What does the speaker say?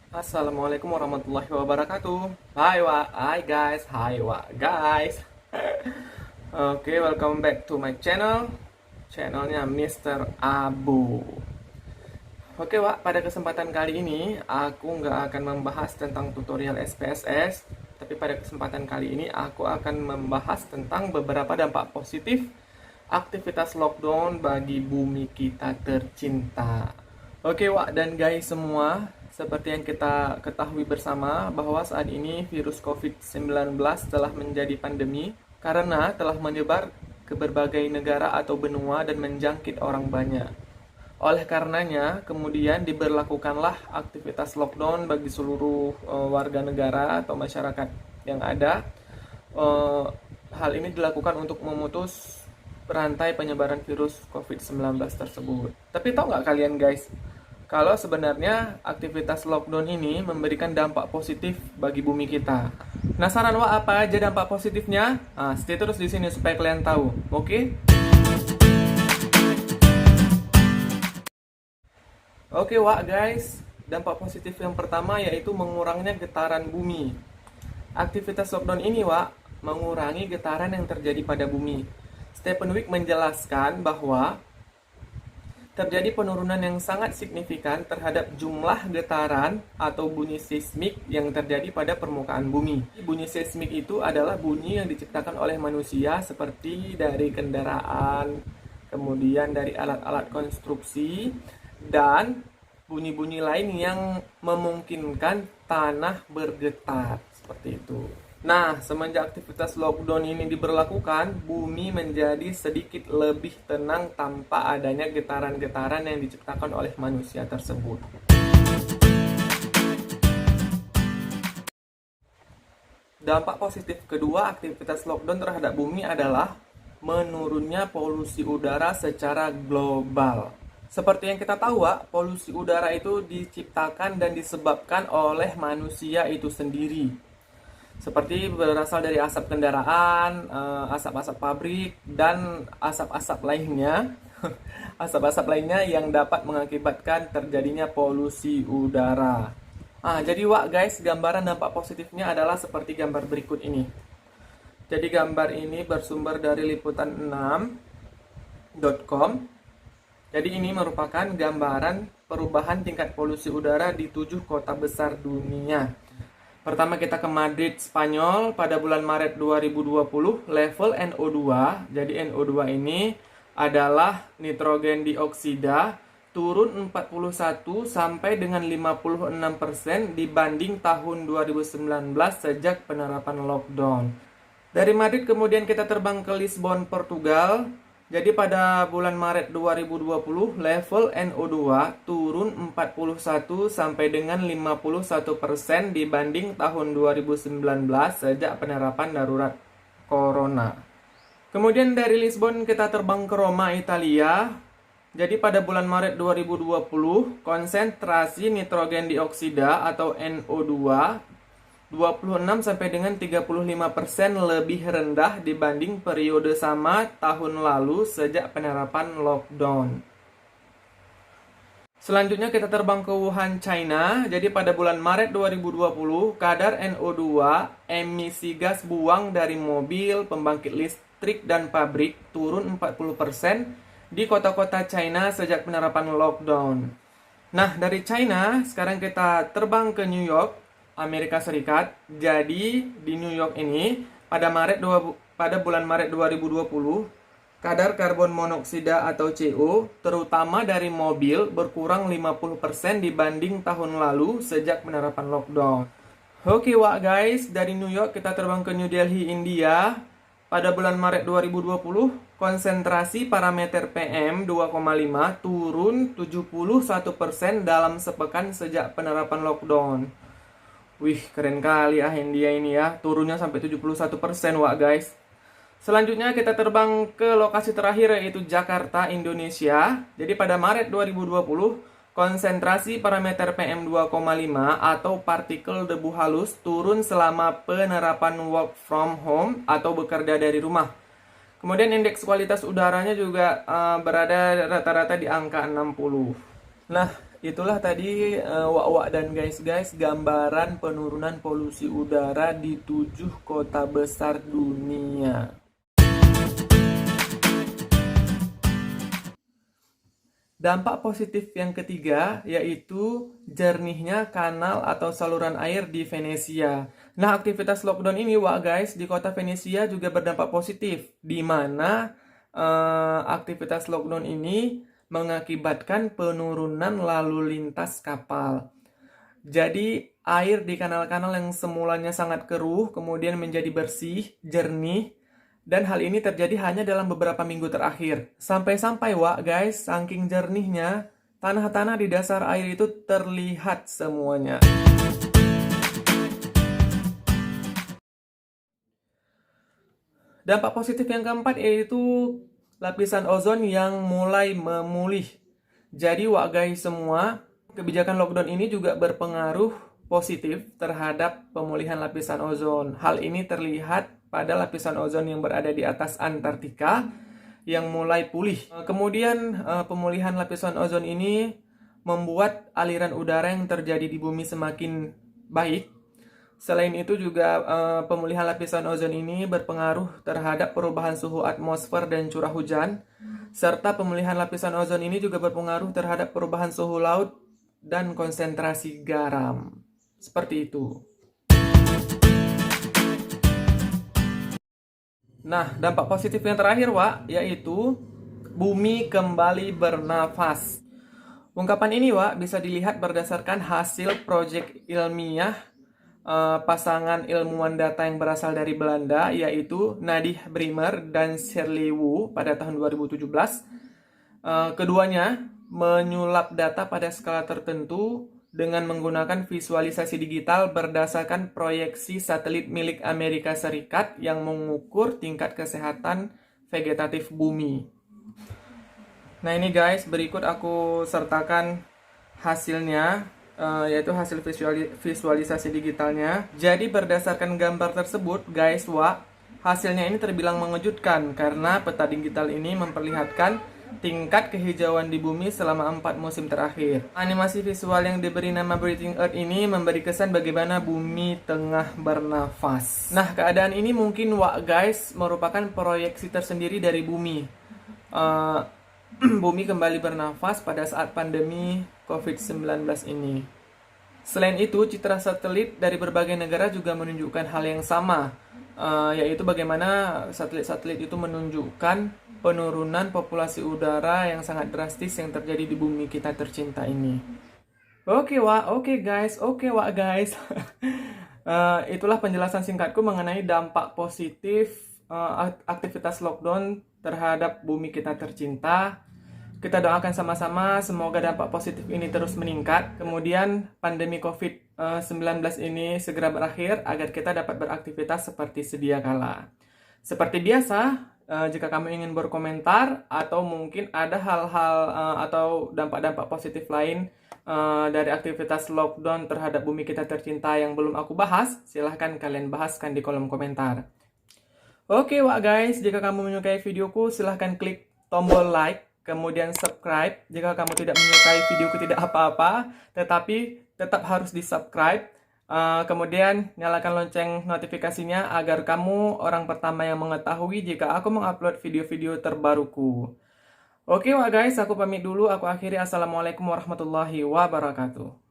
Assalamualaikum warahmatullahi wabarakatuh. Hai guys. Oke, welcome back to my channel. Channelnya Mr. Abu. Oke, Wak, pada kesempatan kali ini aku nggak akan membahas tentang tutorial SPSS, tapi pada kesempatan kali ini aku akan membahas tentang beberapa dampak positif aktivitas lockdown bagi bumi kita tercinta. Oke, Wak dan guys semua, seperti yang kita ketahui bersama bahwa saat ini virus COVID-19 telah menjadi pandemi karena telah menyebar ke berbagai negara atau benua dan menjangkit orang banyak. Oleh karenanya, kemudian diberlakukanlah aktivitas lockdown bagi seluruh warga negara atau masyarakat yang ada. Eh, Hal ini dilakukan untuk memutus rantai penyebaran virus COVID-19 tersebut. Tapi tahu nggak kalian guys, kalau sebenarnya aktivitas lockdown ini memberikan dampak positif bagi bumi kita. Penasaran Wak apa aja dampak positifnya? Nah, stay terus di sini supaya kalian tahu. Oke? Oke, Wak guys, dampak positif yang pertama yaitu mengurangnya getaran bumi. Aktivitas lockdown ini, Wak, mengurangi getaran yang terjadi pada bumi. Stephen Wick menjelaskan bahwa terjadi penurunan yang sangat signifikan terhadap jumlah getaran atau bunyi seismik yang terjadi pada permukaan bumi. Bunyi seismik itu adalah bunyi yang diciptakan oleh manusia seperti dari kendaraan, kemudian dari alat-alat konstruksi, dan bunyi-bunyi lain yang memungkinkan tanah bergetar seperti itu. Nah, semenjak aktivitas lockdown ini diberlakukan, bumi menjadi sedikit lebih tenang tanpa adanya getaran-getaran yang diciptakan oleh manusia tersebut. Dampak positif kedua aktivitas lockdown terhadap bumi adalah menurunnya polusi udara secara global. Seperti yang kita tahu, polusi udara itu diciptakan dan disebabkan oleh manusia itu sendiri. Seperti berasal dari asap kendaraan, asap-asap pabrik, dan asap-asap lainnya. Asap-asap lainnya yang dapat mengakibatkan terjadinya polusi udara. Jadi Wak guys, gambaran dampak positifnya adalah seperti gambar berikut ini. Jadi gambar ini bersumber dari liputan6.com. Jadi ini merupakan gambaran perubahan tingkat polusi udara di 7 kota besar dunia. Pertama kita ke Madrid, Spanyol pada bulan Maret 2020, level NO2. Jadi NO2 ini adalah nitrogen dioksida turun 41 sampai dengan 56% dibanding tahun 2019 sejak penerapan lockdown. Dari Madrid kemudian kita terbang ke Lisbon, Portugal. Jadi pada bulan Maret 2020 level NO2 turun 41 sampai dengan 51% dibanding tahun 2019 sejak penerapan darurat corona. Kemudian dari Lisbon kita terbang ke Roma, Italia. Jadi pada bulan Maret 2020 konsentrasi nitrogen dioksida atau NO2 26 sampai dengan 35% lebih rendah dibanding periode sama tahun lalu sejak penerapan lockdown. Selanjutnya kita terbang ke Wuhan, China. Jadi pada bulan Maret 2020, kadar NO2 emisi gas buang dari mobil, pembangkit listrik, dan pabrik turun 40% di kota-kota China sejak penerapan lockdown. Nah, dari China, sekarang kita terbang ke New York, Amerika Serikat. Jadi di New York ini pada bulan Maret 2020 kadar karbon monoksida atau CO terutama dari mobil berkurang 50% dibanding tahun lalu sejak penerapan lockdown. Oke Wak guys, dari New York kita terbang ke New Delhi, India. Pada bulan Maret 2020 konsentrasi parameter PM 2,5 turun 71% dalam sepekan sejak penerapan lockdown. Wih, keren kali India ini ya. Turunnya sampai 71% Wak guys. Selanjutnya kita terbang ke lokasi terakhir yaitu Jakarta, Indonesia. Jadi pada Maret 2020, konsentrasi parameter PM 2,5 atau partikel debu halus turun selama penerapan work from home atau bekerja dari rumah. Kemudian indeks kualitas udaranya juga berada rata-rata di angka 60. Nah, Itulah tadi wak-wak dan guys-guys gambaran penurunan polusi udara di 7 kota besar dunia. Dampak positif yang ketiga yaitu jernihnya kanal atau saluran air di Venesia. Nah, aktivitas lockdown ini, wah guys, di kota Venesia juga berdampak positif, di mana aktivitas lockdown ini mengakibatkan penurunan lalu lintas kapal. Jadi, air di kanal-kanal yang semulanya sangat keruh kemudian menjadi bersih, jernih, dan hal ini terjadi hanya dalam beberapa minggu terakhir. Sampai-sampai, wak guys, saking jernihnya, tanah-tanah di dasar air itu terlihat semuanya. Dampak positif yang keempat yaitu lapisan ozon yang mulai memulih. Jadi, wak guys semua, kebijakan lockdown ini juga berpengaruh positif terhadap pemulihan lapisan ozon. Hal ini terlihat pada lapisan ozon yang berada di atas Antartika yang mulai pulih. Kemudian pemulihan lapisan ozon ini membuat aliran udara yang terjadi di bumi semakin baik. Selain itu juga pemulihan lapisan ozon ini berpengaruh terhadap perubahan suhu atmosfer dan curah hujan, serta pemulihan lapisan ozon ini juga berpengaruh terhadap perubahan suhu laut dan konsentrasi garam. Seperti itu. Nah, dampak positif yang terakhir, Wak, yaitu bumi kembali bernafas. Ungkapan ini, Wak, bisa dilihat berdasarkan hasil proyek ilmiah pasangan ilmuwan data yang berasal dari Belanda, yaitu Nadine Brimmer dan Shirley Wu pada tahun 2017. Keduanya menyulap data pada skala tertentu dengan menggunakan visualisasi digital berdasarkan proyeksi satelit milik Amerika Serikat yang mengukur tingkat kesehatan vegetatif bumi. Nah ini guys, berikut aku sertakan hasilnya, yaitu hasil visualisasi digitalnya. Jadi berdasarkan gambar tersebut guys, wah, hasilnya ini terbilang mengejutkan karena peta digital ini memperlihatkan tingkat kehijauan di bumi selama 4 musim terakhir. Animasi visual yang diberi nama Breathing Earth ini memberi kesan bagaimana bumi tengah bernafas. Nah, keadaan ini mungkin wah guys merupakan proyeksi tersendiri dari bumi. Bumi kembali bernafas pada saat pandemi COVID-19 ini. Selain itu, citra satelit dari berbagai negara juga menunjukkan hal yang sama, yaitu bagaimana satelit-satelit itu menunjukkan penurunan populasi udara yang sangat drastis yang terjadi di bumi kita tercinta ini. Oke, guys. Itulah penjelasan singkatku mengenai dampak positif aktivitas lockdown terhadap bumi kita tercinta. Kita doakan sama-sama semoga dampak positif ini terus meningkat. Kemudian pandemi COVID-19 ini segera berakhir agar kita dapat beraktivitas seperti sedia kala. Seperti biasa, jika kamu ingin berkomentar atau mungkin ada hal-hal atau dampak-dampak positif lain dari aktivitas lockdown terhadap bumi kita tercinta yang belum aku bahas, silahkan kalian bahaskan di kolom komentar. Oke, wah guys, jika kamu menyukai videoku, silahkan klik tombol like. Kemudian subscribe jika kamu tidak menyukai videoku tidak apa-apa, tetapi tetap harus di subscribe. Kemudian nyalakan lonceng notifikasinya agar kamu orang pertama yang mengetahui jika aku mengupload video-video terbaruku. Oke wah guys, aku pamit dulu, aku akhiri. Assalamualaikum warahmatullahi wabarakatuh.